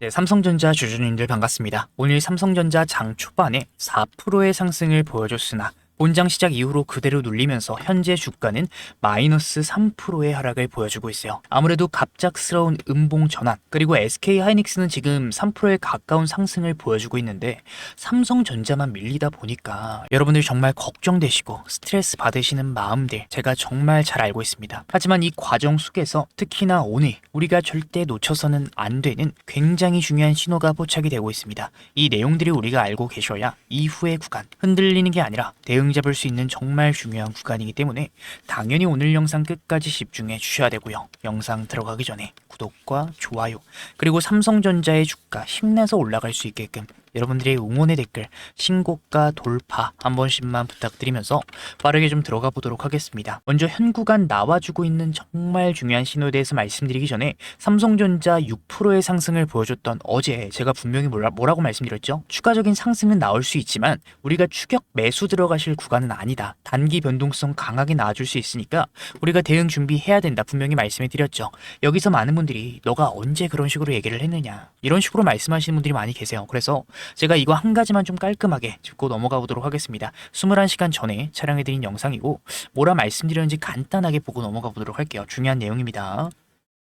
네, 삼성전자 주주님들 반갑습니다. 오늘 삼성전자 장 초반에 4%의 상승을 보여줬으나 본장 시작 이후로 그대로 눌리면서 현재 주가는 마이너스 3%의 하락을 보여주고 있어요. 아무래도 갑작스러운 음봉 전환, 그리고 SK 하이닉스는 지금 3%에 가까운 상승을 보여주고 있는데 삼성전자만 밀리다 보니까 여러분들 정말 걱정되시고 스트레스 받으시는 마음들 제가 정말 잘 알고 있습니다. 하지만 이 과정 속에서 특히나 오늘 우리가 절대 놓쳐서는 안 되는 굉장히 중요한 신호가 포착이 되고 있습니다. 이 내용들이 우리가 알고 계셔야 이후의 구간, 흔들리는 게 아니라 대응 잡을 수 있는 정말 중요한 구간이기 때문에 당연히 오늘 영상 끝까지 집중해 주셔야 되고요. 영상 들어가기 전에 구독과 좋아요, 그리고 삼성전자의 주가 힘내서 올라갈 수 있게끔 여러분들의 응원의 댓글, 신고가 돌파 한 번씩만 부탁드리면서 빠르게 좀 들어가 보도록 하겠습니다. 먼저 현 구간 나와주고 있는 정말 중요한 신호에 대해서 말씀드리기 전에 삼성전자 6%의 상승을 보여줬던 어제 제가 분명히 뭐라고 말씀드렸죠? 추가적인 상승은 나올 수 있지만 우리가 추격 매수 들어가실 구간은 아니다. 단기 변동성 강하게 나와줄 수 있으니까 우리가 대응 준비해야 된다. 분명히 말씀해 드렸죠. 여기서 많은 분들이 너가 언제 그런 식으로 얘기를 했느냐, 이런 식으로 말씀하시는 분들이 많이 계세요. 그래서 제가 이거 한 가지만 좀 깔끔하게 짚고 넘어가 보도록 하겠습니다. 21시간 전에 촬영해드린 영상이고 뭐라 말씀드렸는지 간단하게 보고 넘어가 보도록 할게요. 중요한 내용입니다.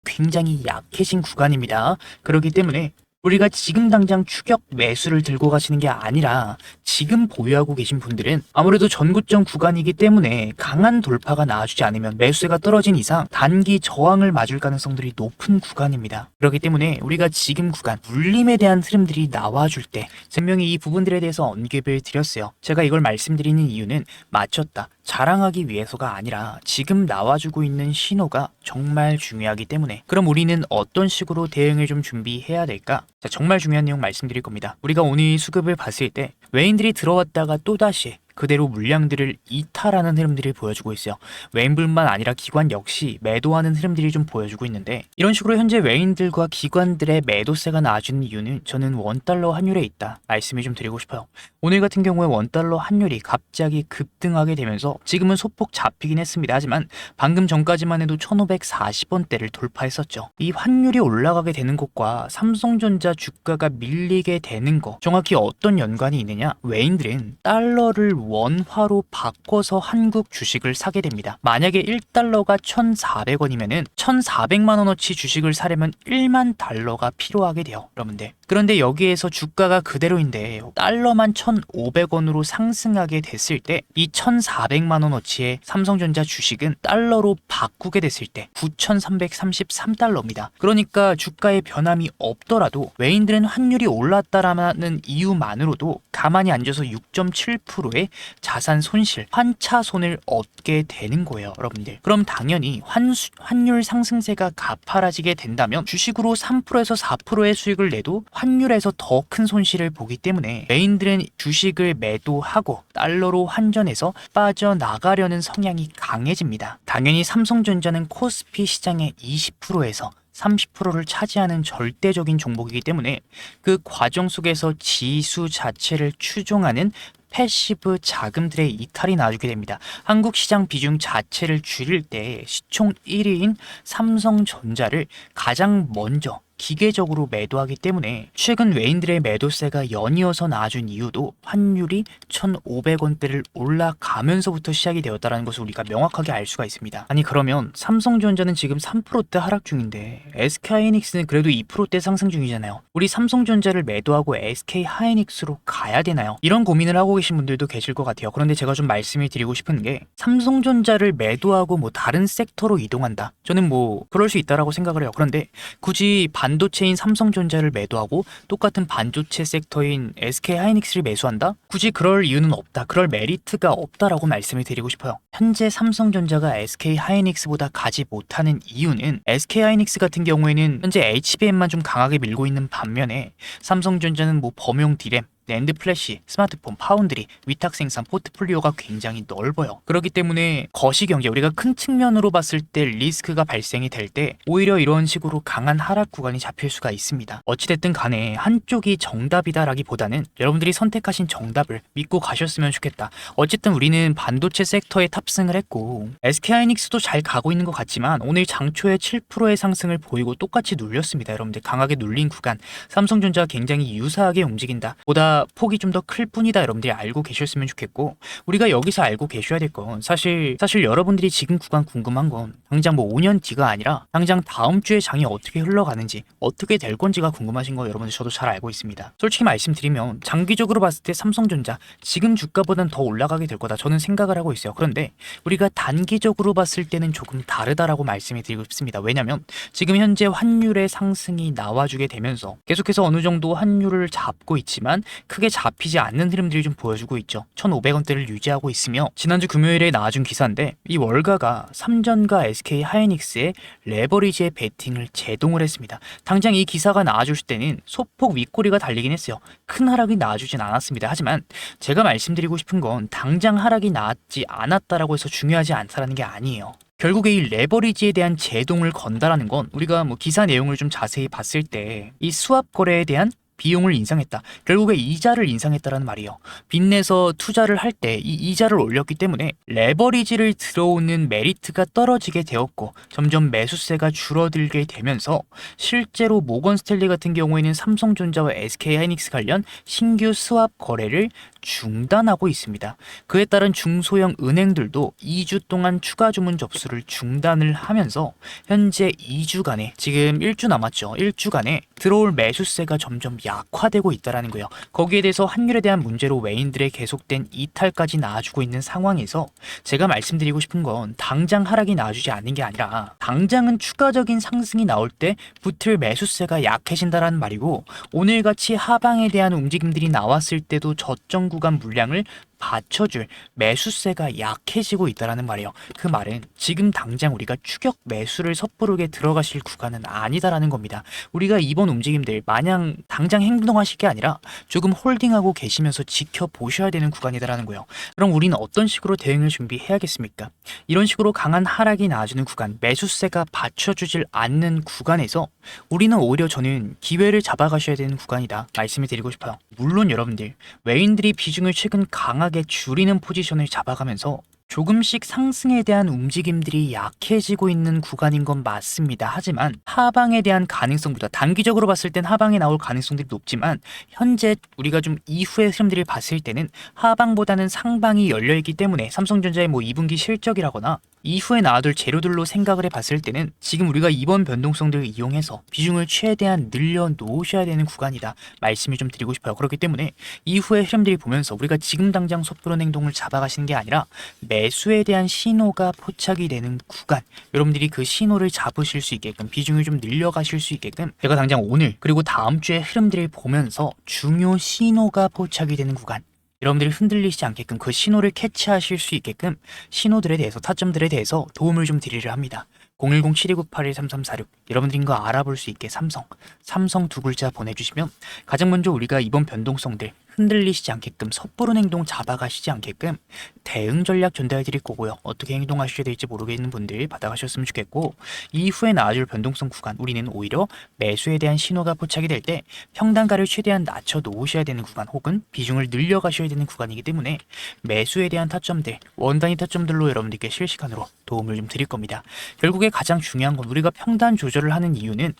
굉장히 약해진 구간입니다. 그렇기 때문에 우리가 지금 당장 추격 매수를 들고 가시는 게 아니라 지금 보유하고 계신 분들은 아무래도 전고점 구간이기 때문에 강한 돌파가 나와주지 않으면 매수세가 떨어진 이상 단기 저항을 맞을 가능성들이 높은 구간입니다. 그렇기 때문에 우리가 지금 구간 물림에 대한 흐름들이 나와줄 때 분명히 이 부분들에 대해서 언급을 드렸어요. 제가 이걸 말씀드리는 이유는 맞췄다, 자랑하기 위해서가 아니라 지금 나와주고 있는 신호가 정말 중요하기 때문에 그럼 우리는 어떤 식으로 대응을 좀 준비해야 될까? 자, 정말 중요한 내용 말씀드릴 겁니다. 우리가 오늘 수급을 봤을 때 외인들이 들어왔다가 또다시 그대로 물량들을 이탈하는 흐름들이 보여주고 있어요. 외인뿐만 아니라 기관 역시 매도하는 흐름들이 좀 보여주고 있는데 이런 식으로 현재 외인들과 기관들의 매도세가 나와주는 이유는 저는 원달러 환율에 있다 말씀을 좀 드리고 싶어요. 오늘 같은 경우에 원달러 환율이 갑자기 급등하게 되면서 지금은 소폭 잡히긴 했습니다. 하지만 방금 전까지만 해도 1540원대를 돌파했었죠. 이 환율이 올라가게 되는 것과 삼성전자 주가가 밀리게 되는 것, 정확히 어떤 연관이 있느냐? 외인들은 달러를 원화로 바꿔서 한국 주식을 사게 됩니다. 만약에 1달러가 1,400원이면은 1,400만 원어치 주식을 사려면 1만 달러가 필요하게 돼요, 여러분들. 그런데 여기에서 주가가 그대로인데 달러만 1,500원으로 상승하게 됐을 때 이 1,400만 원어치의 삼성전자 주식은 달러로 바꾸게 됐을 때 9,333달러입니다. 그러니까 주가의 변함이 없더라도 외인들은 환율이 올랐다라는 이유만으로도 가만히 앉아서 6.7%의 자산 손실, 환차손을 얻게 되는 거예요, 여러분들. 그럼 당연히 환율 상승세가 가파라지게 된다면 주식으로 3%에서 4%의 수익을 내도 환율에서 더 큰 손실을 보기 때문에 메인들은 주식을 매도하고 달러로 환전해서 빠져나가려는 성향이 강해집니다. 당연히 삼성전자는 코스피 시장의 20%에서 30%를 차지하는 절대적인 종목이기 때문에 그 과정 속에서 지수 자체를 추종하는 패시브 자금들의 이탈이 나와주게 됩니다. 한국 시장 비중 자체를 줄일 때 시총 1위인 삼성전자를 가장 먼저 기계적으로 매도하기 때문에 최근 외인들의 매도세가 연이어서 나와준 이유도 환율이 1,500원대를 올라가면서부터 시작이 되었다는 것을 우리가 명확하게 알 수가 있습니다. 아니 그러면 삼성전자는 지금 3%대 하락 중인데 SK하이닉스는 그래도 2%대 상승 중이잖아요. 우리 삼성전자를 매도하고 SK하이닉스로 가야 되나요? 이런 고민을 하고 계신 분들도 계실 것 같아요. 그런데 제가 좀 말씀을 드리고 싶은 게 삼성전자를 매도하고 뭐 다른 섹터로 이동한다, 저는 뭐 그럴 수 있다라고 생각을 해요. 그런데 굳이 반도체인 삼성전자를 매도하고 똑같은 반도체 섹터인 SK하이닉스를 매수한다? 굳이 그럴 이유는 없다, 그럴 메리트가 없다라고 말씀을 드리고 싶어요. 현재 삼성전자가 SK하이닉스보다 가지 못하는 이유는 SK하이닉스 같은 경우에는 현재 HBM만 좀 강하게 밀고 있는 반면에 삼성전자는 뭐 범용 디램, 낸드 플래시, 스마트폰, 파운드리, 위탁 생산 포트폴리오가 굉장히 넓어요. 그렇기 때문에 거시경제 우리가 큰 측면으로 봤을 때 리스크가 발생이 될 때 오히려 이런 식으로 강한 하락 구간이 잡힐 수가 있습니다. 어찌됐든 간에 한쪽이 정답이다라기보다는 여러분들이 선택하신 정답을 믿고 가셨으면 좋겠다. 어쨌든 우리는 반도체 섹터에 탑승을 했고 SK하이닉스도 잘 가고 있는 것 같지만 오늘 장초에 7%의 상승을 보이고 똑같이 눌렸습니다. 여러분들 강하게 눌린 구간 삼성전자가 굉장히 유사하게 움직인다. 보다 폭이 좀 더 클 뿐이다. 여러분들이 알고 계셨으면 좋겠고 우리가 여기서 알고 계셔야 될 건 사실 여러분들이 지금 구간 궁금한 건 당장 뭐 5년 뒤가 아니라 당장 다음 주에 장이 어떻게 흘러가는지 어떻게 될 건지가 궁금하신 거 여러분들 저도 잘 알고 있습니다. 솔직히 말씀드리면 장기적으로 봤을 때 삼성전자 지금 주가보단 더 올라가게 될 거다 저는 생각을 하고 있어요. 그런데 우리가 단기적으로 봤을 때는 조금 다르다라고 말씀을 드리고 싶습니다. 왜냐면 지금 현재 환율의 상승이 나와주게 되면서 계속해서 어느 정도 환율을 잡고 있지만 크게 잡히지 않는 흐름들이 좀 보여주고 있죠. 1,500원대를 유지하고 있으며 지난주 금요일에 나와준 기사인데 이 월가가 삼전과 SK하이닉스의 레버리지에 베팅을 제동을 했습니다. 당장 이 기사가 나와줄 때는 소폭 윗꼬리가 달리긴 했어요. 큰 하락이 나와주진 않았습니다. 하지만 제가 말씀드리고 싶은 건 당장 하락이 나왔지 않았다라고 해서 중요하지 않다라는 게 아니에요. 결국에 이 레버리지에 대한 제동을 건다라는 건 우리가 뭐 기사 내용을 좀 자세히 봤을 때 이 수합 거래에 대한 비용을 인상했다. 결국에 이자를 인상했다라는 말이에요. 빚내서 투자를 할 때 이 이자를 올렸기 때문에 레버리지를 들어오는 메리트가 떨어지게 되었고 점점 매수세가 줄어들게 되면서 실제로 모건 스탠리 같은 경우에는 삼성전자와 SK하이닉스 관련 신규 스왑 거래를 중단하고 있습니다. 그에 따른 중소형 은행들도 2주 동안 추가 주문 접수를 중단을 하면서 현재 2주간에 지금 1주 남았죠. 1주간에 들어올 매수세가 점점 약화되고 있다라는 거예요. 거기에 대해서 환율에 대한 문제로 외인들의 계속된 이탈까지 나와주고 있는 상황에서 제가 말씀드리고 싶은 건 당장 하락이 나와주지 않는 게 아니라 당장은 추가적인 상승이 나올 때 붙을 매수세가 약해진다라는 말이고 오늘같이 하방에 대한 움직임들이 나왔을 때도 저점 구간 물량을 받쳐줄 매수세가 약해지고 있다는 말이에요. 그 말은 지금 당장 우리가 추격 매수를 섣부르게 들어가실 구간은 아니다라는 겁니다. 우리가 이번 움직임들 마냥 당장 행동하실 게 아니라 조금 홀딩하고 계시면서 지켜보셔야 되는 구간이다라는 거예요. 그럼 우리는 어떤 식으로 대응을 준비해야겠습니까? 이런 식으로 강한 하락이 나와주는 구간, 매수세가 받쳐주질 않는 구간에서 우리는 오히려 저는 기회를 잡아가셔야 되는 구간이다 말씀을 드리고 싶어요. 물론 여러분들 외인들이 비중을 최근 강하게 줄이는 포지션을 잡아가면서 조금씩 상승에 대한 움직임들이 약해지고 있는 구간인 건 맞습니다. 하지만 하방에 대한 가능성보다 단기적으로 봤을 땐 하방에 나올 가능성들이 높지만 현재 우리가 좀 이후의 흐름들을 봤을 때는 하방보다는 상방이 열려있기 때문에 삼성전자의 뭐 2분기 실적이라거나 이후에 나와둘 재료들로 생각을 해봤을 때는 지금 우리가 이번 변동성들을 이용해서 비중을 최대한 늘려놓으셔야 되는 구간이다 말씀을 좀 드리고 싶어요. 그렇기 때문에 이후의 흐름들이 보면서 우리가 지금 당장 섣부른 행동을 잡아가시는 게 아니라 매수에 대한 신호가 포착이 되는 구간 여러분들이 그 신호를 잡으실 수 있게끔 비중을 좀 늘려가실 수 있게끔 제가 당장 오늘 그리고 다음 주의 흐름들을 보면서 중요 신호가 포착이 되는 구간 여러분들이 흔들리지 않게끔 그 신호를 캐치하실 수 있게끔 신호들에 대해서 타점들에 대해서 도움을 좀 드리려 합니다. 010-7298-3346 여러분들인 거 알아볼 수 있게 삼성 두 글자 보내주시면 가장 먼저 우리가 이번 변동성들 흔들리시지 않게끔 섣부른 행동 잡아가시지 않게끔 대응 전략 전달해 드릴 거고요. 어떻게 행동하셔야 될지 모르겠는 분들 받아가셨으면 좋겠고 이후에 나와줄 변동성 구간 우리는 오히려 매수에 대한 신호가 포착이 될 때 평단가를 최대한 낮춰 놓으셔야 되는 구간 혹은 비중을 늘려가셔야 되는 구간이기 때문에 매수에 대한 타점들 원단위 타점들로 여러분들께 실시간으로 도움을 좀 드릴 겁니다. 결국에 가장 중요한 건 우리가 평단 조절을 하는 이유는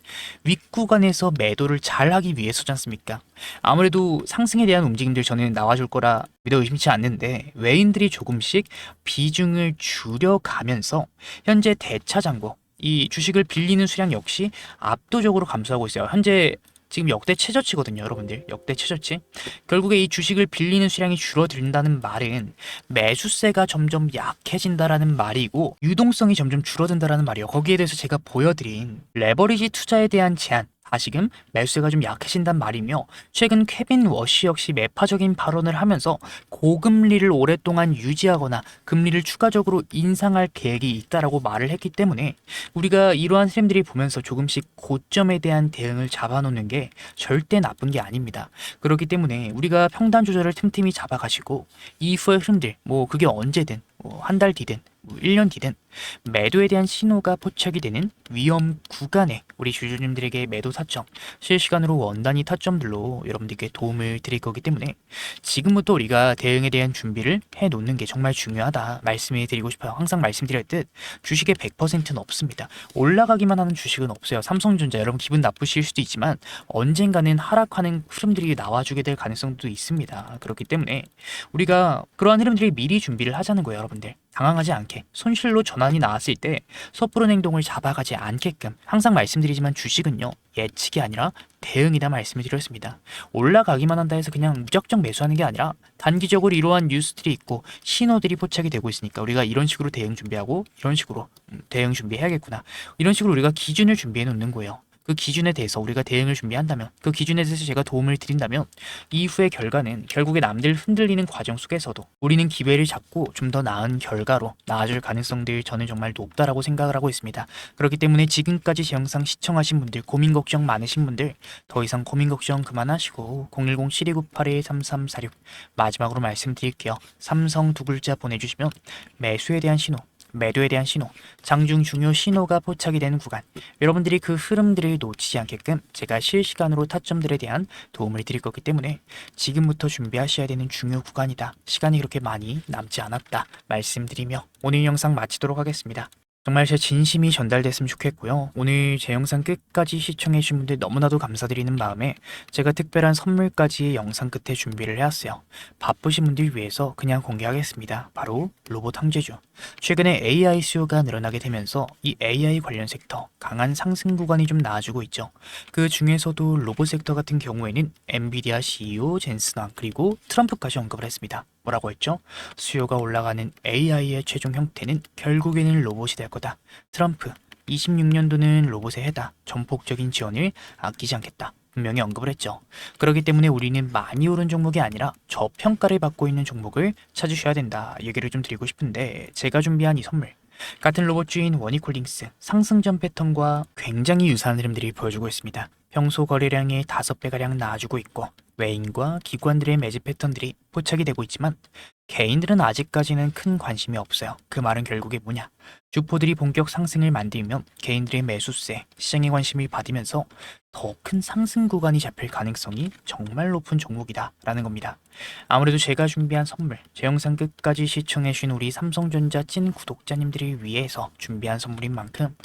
윗구간에서 매도를 잘 하기 위해서지 않습니까? 아무래도 상승에 대한 움직임들 저는 나와줄 거라 믿어 의심치 않는데 외인들이 조금씩 비중을 줄여가면서 현재 대차장고 이 주식을 빌리는 수량 역시 압도적으로 감소하고 있어요. 현재 지금 역대 최저치거든요, 여러분들. 역대 최저치. 결국에 이 주식을 빌리는 수량이 줄어든다는 말은 매수세가 점점 약해진다라는 말이고 유동성이 점점 줄어든다라는 말이에요. 거기에 대해서 제가 보여드린 레버리지 투자에 대한 제한 다시금 매수세가 좀 약해진단 말이며 최근 케빈 워시 역시 매파적인 발언을 하면서 고금리를 오랫동안 유지하거나 금리를 추가적으로 인상할 계획이 있다라고 말을 했기 때문에 우리가 이러한 흐름들이 보면서 조금씩 고점에 대한 대응을 잡아놓는 게 절대 나쁜 게 아닙니다. 그렇기 때문에 우리가 평단 조절을 틈틈이 잡아가시고 이후의 흐름들 뭐 그게 언제든 한 달 뒤든 1년 뒤든 매도에 대한 신호가 포착이 되는 위험 구간에 우리 주주님들에게 매도 타점, 실시간으로 원단위 타점들로 여러분들께 도움을 드릴 거기 때문에 지금부터 우리가 대응에 대한 준비를 해놓는 게 정말 중요하다 말씀을 드리고 싶어요. 항상 말씀드렸듯 주식의 100%는 없습니다. 올라가기만 하는 주식은 없어요. 삼성전자 여러분 기분 나쁘실 수도 있지만 언젠가는 하락하는 흐름들이 나와주게 될 가능성도 있습니다. 그렇기 때문에 우리가 그러한 흐름들이 미리 준비를 하자는 거예요. 여러분들 당황하지 않게 손실로 전환이 나왔을 때 섣부른 행동을 잡아가지 않게끔 항상 말씀드리지만 주식은요 예측이 아니라 대응이다 말씀을 드렸습니다. 올라가기만 한다 해서 그냥 무작정 매수하는 게 아니라 단기적으로 이러한 뉴스들이 있고 신호들이 포착이 되고 있으니까 우리가 이런 식으로 대응 준비하고 이런 식으로 대응 준비해야겠구나 이런 식으로 우리가 기준을 준비해 놓는 거예요. 그 기준에 대해서 우리가 대응을 준비한다면 그 기준에 대해서 제가 도움을 드린다면 이후의 결과는 결국에 남들 흔들리는 과정 속에서도 우리는 기회를 잡고 좀 더 나은 결과로 나아질 가능성들 저는 정말 높다라고 생각을 하고 있습니다. 그렇기 때문에 지금까지 제 영상 시청하신 분들 고민 걱정 많으신 분들 더 이상 고민 걱정 그만하시고 010-7298-3346 마지막으로 말씀드릴게요. 삼성 두 글자 보내주시면 매수에 대한 신호 매도에 대한 신호, 장중 중요 신호가 포착이 되는 구간 여러분들이 그 흐름들을 놓치지 않게끔 제가 실시간으로 타점들에 대한 도움을 드릴 거기 때문에 지금부터 준비하셔야 되는 중요 구간이다. 시간이 그렇게 많이 남지 않았다 말씀드리며 오늘 영상 마치도록 하겠습니다. 정말 제 진심이 전달됐으면 좋겠고요. 오늘 제 영상 끝까지 시청해주신 분들 너무나도 감사드리는 마음에 제가 특별한 선물까지 영상 끝에 준비를 해왔어요. 바쁘신 분들 위해서 그냥 공개하겠습니다. 바로 로봇 항제주. 최근에 AI 수요가 늘어나게 되면서 이 AI 관련 섹터 강한 상승 구간이 좀 나와주고 있죠. 그 중에서도 로봇 섹터 같은 경우에는 엔비디아 CEO 젠슨 왕 그리고 트럼프까지 언급을 했습니다. 뭐라고 했죠? 수요가 올라가는 AI의 최종 형태는 결국에는 로봇이 될 거다. 트럼프 26년도는 로봇의 해다. 전폭적인 지원을 아끼지 않겠다. 분명히 언급을 했죠. 그렇기 때문에 우리는 많이 오른 종목이 아니라 저평가를 받고 있는 종목을 찾으셔야 된다. 얘기를 좀 드리고 싶은데 제가 준비한 이 선물 같은 로봇주인 원익홀딩스 상승전 패턴과 굉장히 유사한 흐름들이 보여주고 있습니다. 평소 거래량의 5배가량 나아주고 있고 외인과 기관들의 매집 패턴들이 포착이 되고 있지만 개인들은 아직까지는 큰 관심이 없어요. 그 말은 결국에 뭐냐? 주포들이 본격 상승을 만들면 개인들의 매수세, 시장의 관심을 받으면서 더 큰 상승 구간이 잡힐 가능성이 정말 높은 종목이다 라는 겁니다. 아무래도 제가 준비한 선물, 제 영상 끝까지 시청해주신 우리 삼성전자 찐 구독자님들을 위해서 준비한 선물인 만큼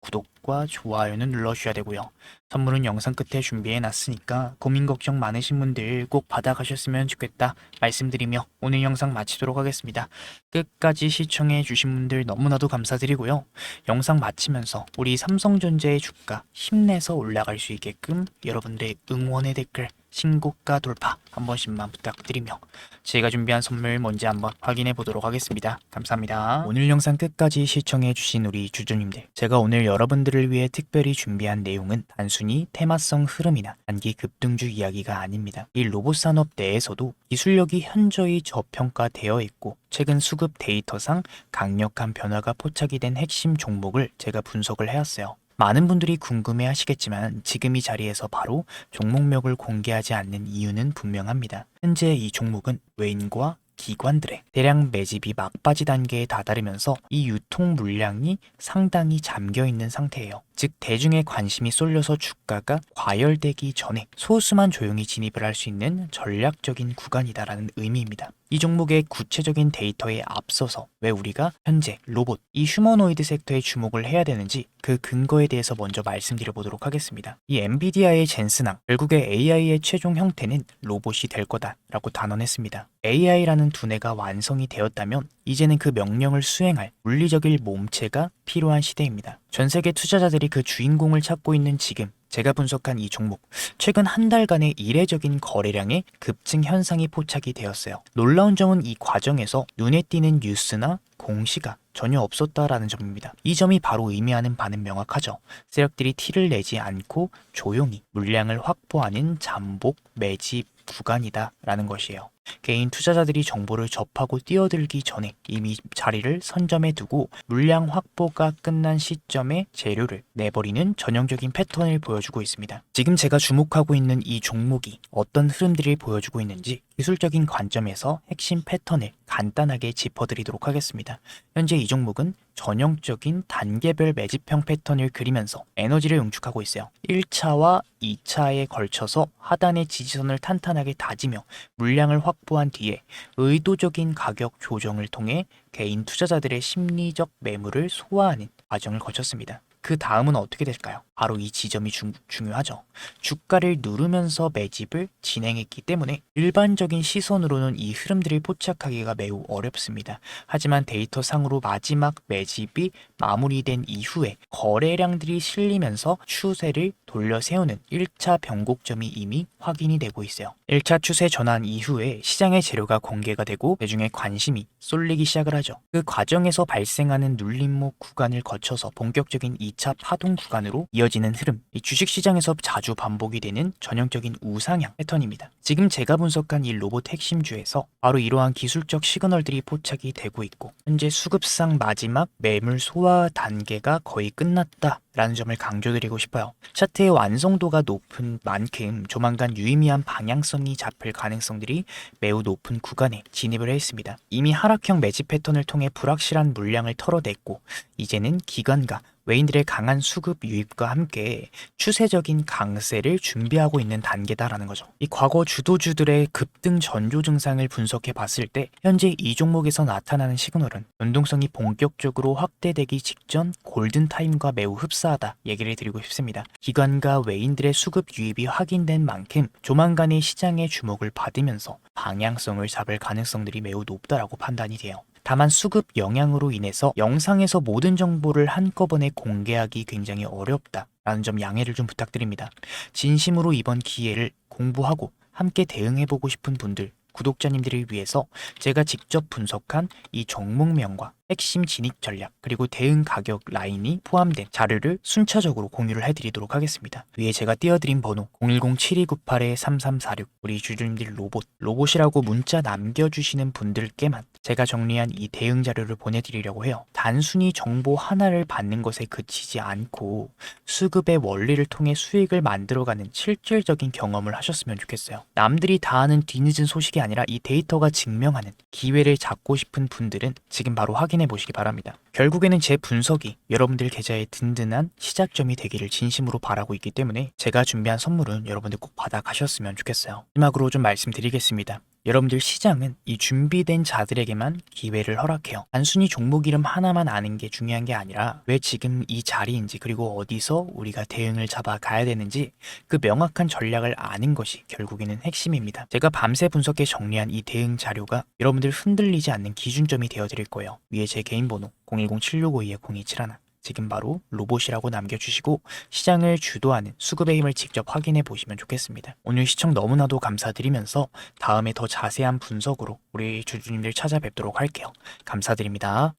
구독과 좋아요는 눌러주셔야 되고요. 선물은 영상 끝에 준비해놨으니까 고민 걱정 많으신 분들 꼭 받아가셨으면 좋겠다 말씀드리며 오늘 영상 마치도록 하겠습니다. 끝까지 시청해주신 분들 너무나도 감사드리고요. 영상 마치면서 우리 삼성전자의 주가 힘내서 올라갈 수 있게끔 여러분들의 응원의 댓글 신고가 돌파 한 번씩만 부탁드리며 제가 준비한 선물 뭔지 한번 확인해 보도록 하겠습니다. 감사합니다. 오늘 영상 끝까지 시청해 주신 우리 주주님들, 제가 오늘 여러분들을 위해 특별히 준비한 내용은 단순히 테마성 흐름이나 단기 급등주 이야기가 아닙니다. 이 로봇 산업 내에서도 기술력이 현저히 저평가되어 있고 최근 수급 데이터상 강력한 변화가 포착이 된 핵심 종목을 제가 분석을 해왔어요. 많은 분들이 궁금해 하시겠지만 지금 이 자리에서 바로 종목명을 공개하지 않는 이유는 분명합니다. 현재 이 종목은 외인과 기관들의 대량 매집이 막바지 단계에 다다르면서 이 유통 물량이 상당히 잠겨 있는 상태예요. 즉 대중의 관심이 쏠려서 주가가 과열되기 전에 소수만 조용히 진입을 할 수 있는 전략적인 구간이다라는 의미입니다. 이 종목의 구체적인 데이터에 앞서서 왜 우리가 현재 로봇, 이 휴머노이드 섹터에 주목을 해야 되는지 그 근거에 대해서 먼저 말씀드려 보도록 하겠습니다. 이 엔비디아의 젠슨왕, 결국에 AI의 최종 형태는 로봇이 될 거다라고 단언했습니다. AI라는 두뇌가 완성이 되었다면 이제는 그 명령을 수행할 물리적인 몸체가 필요한 시대입니다. 전 세계 투자자들이 그 주인공을 찾고 있는 지금 제가 분석한 이 종목, 최근 한 달간의 이례적인 거래량의 급증 현상이 포착이 되었어요. 놀라운 점은 이 과정에서 눈에 띄는 뉴스나 공시가 전혀 없었다라는 점입니다. 이 점이 바로 의미하는 바는 명확하죠. 세력들이 티를 내지 않고 조용히 물량을 확보하는 잠복 매집 구간이다라는 것이에요. 개인 투자자들이 정보를 접하고 뛰어들기 전에 이미 자리를 선점해 두고 물량 확보가 끝난 시점에 재료를 내버리는 전형적인 패턴을 보여주고 있습니다. 지금 제가 주목하고 있는 이 종목이 어떤 흐름들을 보여주고 있는지 기술적인 관점에서 핵심 패턴을 간단하게 짚어드리도록 하겠습니다. 현재 이 종목은 전형적인 단계별 매집형 패턴을 그리면서 에너지를 응축하고 있어요. 1차와 2차에 걸쳐서 하단의 지지선을 탄탄하게 다지며 물량을 확보한 뒤에 의도적인 가격 조정을 통해 개인 투자자들의 심리적 매물을 소화하는 과정을 거쳤습니다. 그 다음은 어떻게 될까요? 바로 이 지점이 중요하죠. 주가를 누르면서 매집을 진행했기 때문에 일반적인 시선으로는 이 흐름들을 포착하기가 매우 어렵습니다. 하지만 데이터상으로 마지막 매집이 마무리된 이후에 거래량들이 실리면서 추세를 돌려 세우는 1차 변곡점이 이미 확인이 되고 있어요. 1차 추세 전환 이후에 시장의 재료가 공개가 되고 대중의 관심이 쏠리기 시작을 하죠. 그 과정에서 발생하는 눌림목 구간을 거쳐서 본격적인 2차 파동 구간으로 이어지는 흐름, 이 주식시장에서 자주 반복이 되는 전형적인 우상향 패턴입니다. 지금 제가 분석한 이 로봇 핵심주에서 바로 이러한 기술적 시그널들이 포착이 되고 있고 현재 수급상 마지막 매물 소화 단계가 거의 끝났다라는 점을 강조드리고 싶어요. 차트의 완성도가 높은 만큼 조만간 유의미한 방향성이 잡힐 가능성들이 매우 높은 구간에 진입을 했습니다. 이미 하락형 매집 패턴을 통해 불확실한 물량을 털어냈고 이제는 기관과 외인들의 강한 수급 유입과 함께 추세적인 강세를 준비하고 있는 단계다라는 거죠. 이 과거 주도주들의 급등 전조 증상을 분석해 봤을 때 현재 이 종목에서 나타나는 시그널은 연동성이 본격적으로 확대되기 직전 골든타임과 매우 흡사하다 얘기를 드리고 싶습니다. 기관과 외인들의 수급 유입이 확인된 만큼 조만간의 시장의 주목을 받으면서 방향성을 잡을 가능성들이 매우 높다라고 판단이 돼요. 다만 수급 영향으로 인해서 영상에서 모든 정보를 한꺼번에 공개하기 굉장히 어렵다라는 점 양해를 좀 부탁드립니다. 진심으로 이번 기회를 공부하고 함께 대응해보고 싶은 분들, 구독자님들을 위해서 제가 직접 분석한 이 종목명과 핵심 진입 전략 그리고 대응 가격 라인이 포함된 자료를 순차적으로 공유를 해드리도록 하겠습니다. 위에 제가 띄워드린 번호 010-7298-3346 우리 주주님들 로봇이라고 문자 남겨주시는 분들께만 제가 정리한 이 대응 자료를 보내드리려고 해요. 단순히 정보 하나를 받는 것에 그치지 않고 수급의 원리를 통해 수익을 만들어가는 실질적인 경험을 하셨으면 좋겠어요. 남들이 다 아는 뒤늦은 소식이 아니라 이 데이터가 증명하는 기회를 잡고 싶은 분들은 지금 바로 확인해 보시기 바랍니다. 결국에는 제 분석이 여러분들 계좌의 든든한 시작점이 되기를 진심으로 바라고 있기 때문에 제가 준비한 선물은 여러분들 꼭 받아가셨으면 좋겠어요. 마지막으로 좀 말씀드리겠습니다. 여러분들 시장은 이 준비된 자들에게만 기회를 허락해요. 단순히 종목 이름 하나만 아는 게 중요한 게 아니라 왜 지금 이 자리인지 그리고 어디서 우리가 대응을 잡아가야 되는지 그 명확한 전략을 아는 것이 결국에는 핵심입니다. 제가 밤새 분석해 정리한 이 대응 자료가 여러분들 흔들리지 않는 기준점이 되어드릴 거예요. 위에 제 개인 번호 010-7652-0271 지금 바로 로봇이라고 남겨주시고 시장을 주도하는 수급의 힘을 직접 확인해 보시면 좋겠습니다. 오늘 시청 너무나도 감사드리면서 다음에 더 자세한 분석으로 우리 주주님들 찾아뵙도록 할게요. 감사드립니다.